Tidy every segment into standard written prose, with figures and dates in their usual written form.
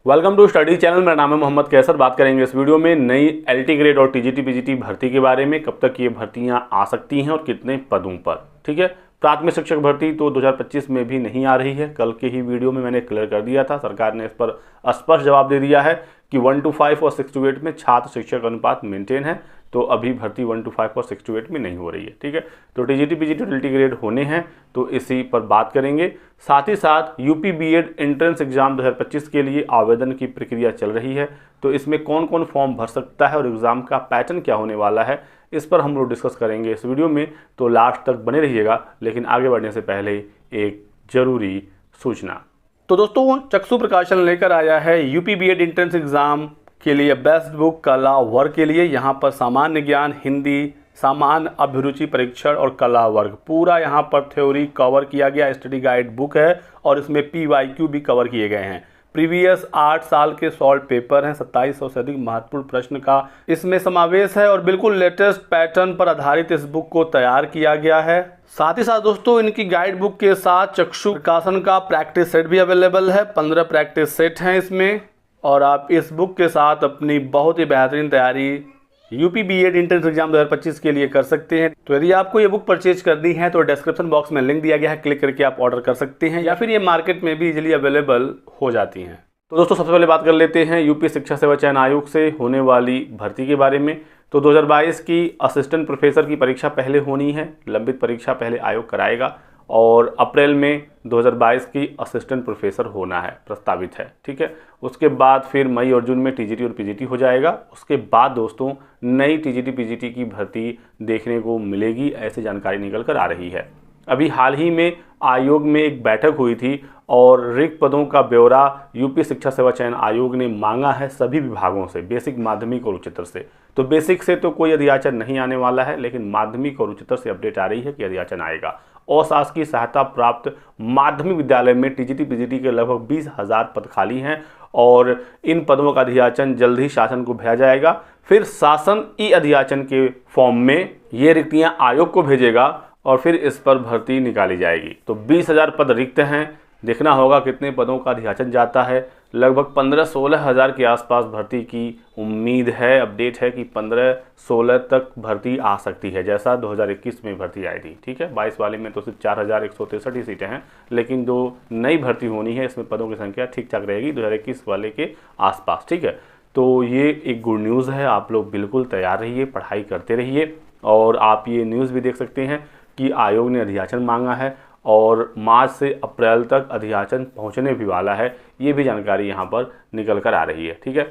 Welcome to study channel. मेरा नाम है मोहम्मद कैसर। बात करेंगे इस वीडियो में नई एलटी ग्रेड और टीजीटी पीजीटी भर्ती के बारे में, कब तक ये भर्तियां आ सकती हैं और कितने पदों पर। ठीक है, प्राथमिक शिक्षक भर्ती तो 2025 में भी नहीं आ रही है। कल के ही वीडियो में मैंने क्लियर कर दिया था, सरकार ने इस पर स्पष्ट जवाब दे दिया है कि 1:5 और 6:8 में छात्र शिक्षक अनुपात मेंटेन है। तो अभी भर्ती 1:5 और 6:8 में नहीं हो रही है। ठीक है, तो टीजीटी पीजीटी और एलटी ग्रेड होने हैं, तो इसी पर बात करेंगे। साथ ही साथ यूपी बीएड एंट्रेंस एग्जाम 2025 के लिए आवेदन की प्रक्रिया चल रही है, तो इसमें कौन कौन फॉर्म भर सकता है और एग्ज़ाम का पैटर्न क्या होने वाला है, इस पर हम लोग डिस्कस करेंगे इस वीडियो में। तो लास्ट तक बने रहिएगा। लेकिन आगे बढ़ने से पहले एक जरूरी सूचना। तो दोस्तों, चक्षु प्रकाशन लेकर आया है यूपी बीएड एंट्रेंस एग्जाम के लिए बेस्ट बुक कला वर्ग के लिए। यहाँ पर सामान्य ज्ञान, हिंदी, सामान्य अभिरुचि परीक्षण और कला वर्ग पूरा यहाँ पर थ्योरी कवर किया गया। स्टडी गाइड बुक है और इसमें PYQ भी कवर किए गए हैं। प्रीवियस 8 साल के सॉल्व पेपर हैं, 2700 से अधिक महत्वपूर्ण प्रश्न का इसमें समावेश है और बिल्कुल लेटेस्ट पैटर्न पर आधारित इस बुक को तैयार किया गया है। साथ ही साथ दोस्तों, इनकी गाइड बुक के साथ चक्षु प्रकाशन का प्रैक्टिस सेट भी अवेलेबल है। 15 प्रैक्टिस सेट हैं इसमें और आप इस बुक के साथ अपनी बहुत ही बेहतरीन तैयारी यूपी बीएड एंट्रेंस एग्जाम 2025 के लिए कर सकते हैं। तो यदि आपको ये बुक परचेज करनी है तो डिस्क्रिप्शन बॉक्स में लिंक दिया गया है, क्लिक करके आप ऑर्डर कर सकते हैं या फिर ये मार्केट में भी इजीली अवेलेबल हो जाती हैं। तो दोस्तों, सबसे पहले बात कर लेते हैं यूपी शिक्षा सेवा चयन आयोग से होने वाली भर्ती के बारे में। तो 2022 की असिस्टेंट प्रोफेसर की परीक्षा पहले होनी है, लंबित परीक्षा पहले आयोग कराएगा और अप्रैल में 2022 की असिस्टेंट प्रोफेसर होना है, प्रस्तावित है। ठीक है, उसके बाद फिर मई और जून में टीजीटी और पीजीटी हो जाएगा। उसके बाद दोस्तों नई टीजीटी पीजीटी की भर्ती देखने को मिलेगी, ऐसी जानकारी निकल कर आ रही है। अभी हाल ही में आयोग में एक बैठक हुई थी और रिक्त पदों का ब्यौरा यूपी शिक्षा सेवा चयन आयोग ने मांगा है सभी विभागों से, बेसिक, माध्यमिक और उच्चतर से। तो बेसिक से तो कोई अधियाचन नहीं आने वाला है, लेकिन माध्यमिक और उच्चतर से अपडेट आ रही है कि अधियाचन आएगा। अशासकीय सहायता प्राप्त माध्यमिक विद्यालय में टीजीटी पीजीटी के लगभग 20,000 पद खाली हैं और इन पदों का अधियाचन जल्द ही शासन को भेजा जाएगा। फिर शासन ई अधियाचन के फॉर्म में ये रिक्तियां आयोग को भेजेगा और फिर इस पर भर्ती निकाली जाएगी। तो 20,000 पद रिक्त हैं, देखना होगा कितने पदों का अधियाचन जाता है। लगभग 15-16 हज़ार के आसपास भर्ती की उम्मीद है। अपडेट है कि 15-16 तक भर्ती आ सकती है, जैसा 2021 में भर्ती आई थी। ठीक है, 22 वाले में तो सिर्फ 4,163 ही सीटें हैं, लेकिन जो नई भर्ती होनी है इसमें पदों की संख्या ठीक ठाक रहेगी 2021 वाले के आसपास। ठीक है, तो ये एक गुड न्यूज़ है। आप लोग बिल्कुल तैयार रहिए, पढ़ाई करते रहिए और आप ये न्यूज़ भी देख सकते हैं कि आयोग ने अधियाचन मांगा है और मार्च से अप्रैल तक अधियाचन पहुंचने भी वाला है। ये भी जानकारी यहाँ पर निकल कर आ रही है। ठीक है,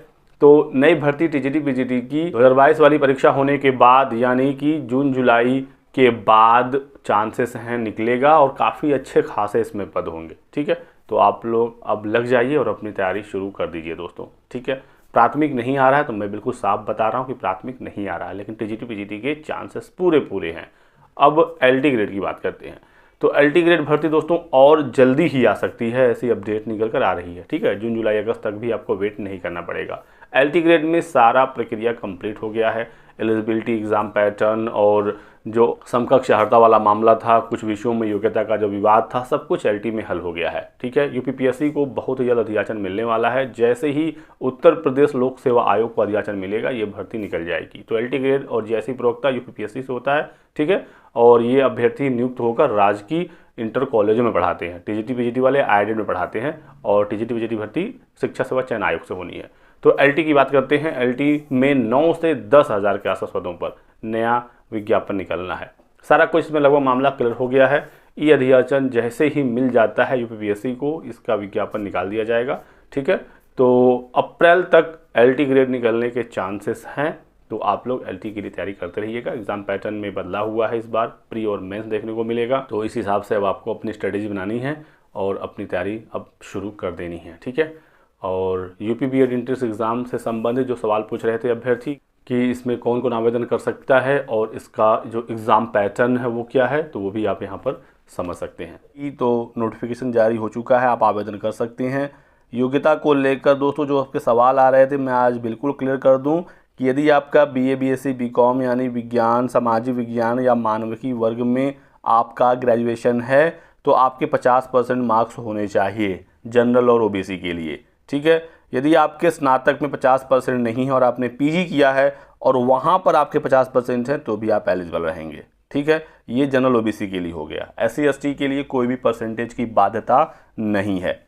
तो नई भर्ती टीजीटी पीजीटी की 2022 वाली परीक्षा होने के बाद, यानी कि जून जुलाई के बाद चांसेस हैं निकलेगा और काफ़ी अच्छे खासे इसमें पद होंगे। ठीक है, तो आप लोग अब लग जाइए और अपनी तैयारी शुरू कर दीजिए दोस्तों। ठीक है, प्राथमिक नहीं आ रहा है तो मैं बिल्कुल साफ बता रहा हूँ कि प्राथमिक नहीं आ रहा है, लेकिन टीजीटी पीजीटी के चांसेस पूरे हैं। अब एलटी ग्रेड की बात करते हैं। तो एलटी ग्रेड भर्ती दोस्तों और जल्दी ही आ सकती है, ऐसी अपडेट निकल कर आ रही है। ठीक है, जून जुलाई अगस्त तक भी आपको वेट नहीं करना पड़ेगा। एलटी ग्रेड में सारा प्रक्रिया कंप्लीट हो गया है। एलिजिबिलिटी, एग्ज़ाम पैटर्न और जो समकक्ष अर्हता वाला मामला था, कुछ विषयों में योग्यता का जो विवाद था, सब कुछ एलटी में हल हो गया है। ठीक है, यूपीपीएससी को बहुत ही जल्द अधियाचन मिलने वाला है। जैसे ही उत्तर प्रदेश लोक सेवा आयोग को अधियाचन मिलेगा, ये भर्ती निकल जाएगी। तो एलटी ग्रेड और जीएससी प्रवक्ता यूपीपीएससी से होता है। ठीक है, और ये अभ्यर्थी नियुक्त होकर राजकीय इंटर कॉलेजों में पढ़ाते हैं। टीजीटी पीजीटी वाले आईआईडी में पढ़ाते हैं और टीजीटी पीजीटी भर्ती शिक्षा सेवा चयन आयोग से होनी है। तो एलटी की बात करते हैं। एलटी में 9 से 10 हज़ार के आसपास पदों पर नया विज्ञापन निकलना है। सारा कुछ इसमें लगभग मामला क्लियर हो गया है। ई अधियाचन जैसे ही मिल जाता है यूपीपीएससी को, इसका विज्ञापन निकाल दिया जाएगा। ठीक है, तो अप्रैल तक एलटी ग्रेड निकलने के चांसेस हैं। तो आप लोग एलटी के लिए तैयारी करते रहिएगा। एग्जाम पैटर्न में बदलाव हुआ है, इस बार प्री और मेंस देखने को मिलेगा। तो इस हिसाब से अब आपको अपनी स्ट्रेटेजी बनानी है और अपनी तैयारी अब शुरू कर देनी है। ठीक है, और यूपी बीएड एंट्रेंस एग्ज़ाम से संबंधित जो सवाल पूछ रहे थे अभ्यर्थी कि इसमें कौन कौन आवेदन कर सकता है और इसका जो एग्ज़ाम पैटर्न है वो क्या है, तो वो भी आप यहाँ पर समझ सकते हैं। ये तो नोटिफिकेशन जारी हो चुका है, आप आवेदन कर सकते हैं। योग्यता को लेकर दोस्तों जो आपके सवाल आ रहे थे, मैं आज बिल्कुल क्लियर कर दूं कि यदि आपका बीए, बीएससी, बीकॉम यानी विज्ञान, सामाजिक विज्ञान या मानविकी वर्ग में आपका ग्रेजुएशन है तो आपके 50% मार्क्स होने चाहिए जनरल और ओबीसी के लिए। ठीक है, यदि आपके स्नातक में 50% नहीं है और आपने पीजी किया है और वहाँ पर आपके 50% है तो भी आप एलिजिबल रहेंगे। ठीक है, ये जनरल ओबीसी के लिए हो गया। SC ST के लिए कोई भी परसेंटेज की बाध्यता नहीं है।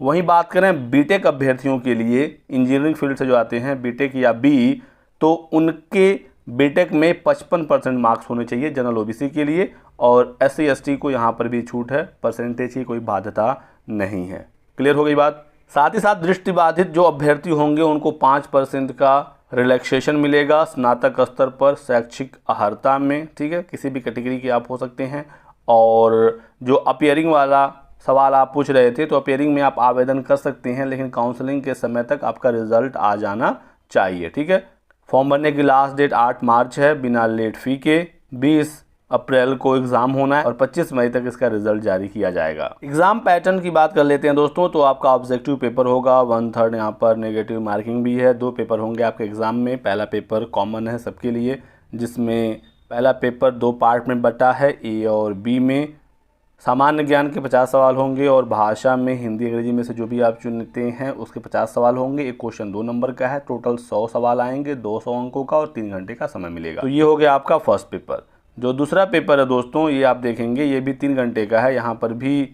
वहीं बात करें बीटेक अभ्यर्थियों के लिए, इंजीनियरिंग फील्ड से जो आते हैं बीटेक या बी, तो उनके बीटेक में 55% मार्क्स होने चाहिए जनरल ओबीसी के लिए, और SC ST को यहाँ पर भी छूट है, परसेंटेज की कोई बाध्यता नहीं है। क्लियर हो गई बात। साथ ही साथ दृष्टिबाधित जो अभ्यर्थी होंगे उनको 5% का रिलैक्सेशन मिलेगा स्नातक स्तर पर शैक्षिक अर्हता में। ठीक है, किसी भी कैटेगरी के आप हो सकते हैं। और जो अपीयरिंग वाला सवाल आप पूछ रहे थे, तो अपीयरिंग में आप आवेदन कर सकते हैं, लेकिन काउंसलिंग के समय तक आपका रिजल्ट आ जाना चाहिए। ठीक है, फॉर्म भरने की लास्ट डेट 8 मार्च है बिना लेट फी के। 20 अप्रैल को एग्ज़ाम होना है और 25 मई तक इसका रिजल्ट जारी किया जाएगा। एग्ज़ाम पैटर्न की बात कर लेते हैं दोस्तों। तो आपका ऑब्जेक्टिव पेपर होगा, 1/3 यहाँ पर नेगेटिव मार्किंग भी है। 2 पेपर होंगे आपके एग्ज़ाम में। पहला पेपर कॉमन है सबके लिए, जिसमें पहला पेपर 2 पार्ट में बटा है। ए और बी में सामान्य ज्ञान के 50 सवाल होंगे और भाषा में हिंदी अंग्रेजी में से जो भी आप चुनते हैं उसके 50 सवाल होंगे। एक क्वेश्चन 2 नंबर का है। टोटल 100 सवाल आएंगे, 200 अंकों का, और 3 घंटे का समय मिलेगा। तो ये हो गया आपका फर्स्ट पेपर। जो दूसरा पेपर है दोस्तों, ये आप देखेंगे, ये भी 3 घंटे का है। यहाँ पर भी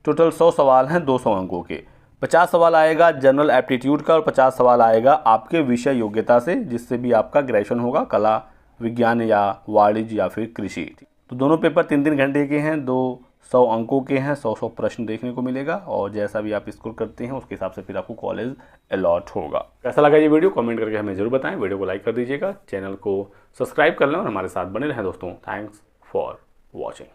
टोटल 100 सवाल हैं 200 अंकों के। 50 सवाल आएगा जनरल एप्टीट्यूड का और 50 सवाल आएगा आपके विषय योग्यता से, जिससे भी आपका ग्रेजुएशन होगा, कला, विज्ञान या वाणिज्य या फिर कृषि। तो दोनों पेपर 3-3 घंटे के हैं, 200 अंकों के हैं, 100 प्रश्न देखने को मिलेगा, और जैसा भी आप स्कोर करते हैं उसके हिसाब से फिर आपको कॉलेज अलॉट होगा। कैसा लगा ये वीडियो कमेंट करके हमें जरूर बताएं। वीडियो को लाइक कर दीजिएगा, चैनल को सब्सक्राइब कर लें और हमारे साथ बने रहें दोस्तों। Thanks for watching.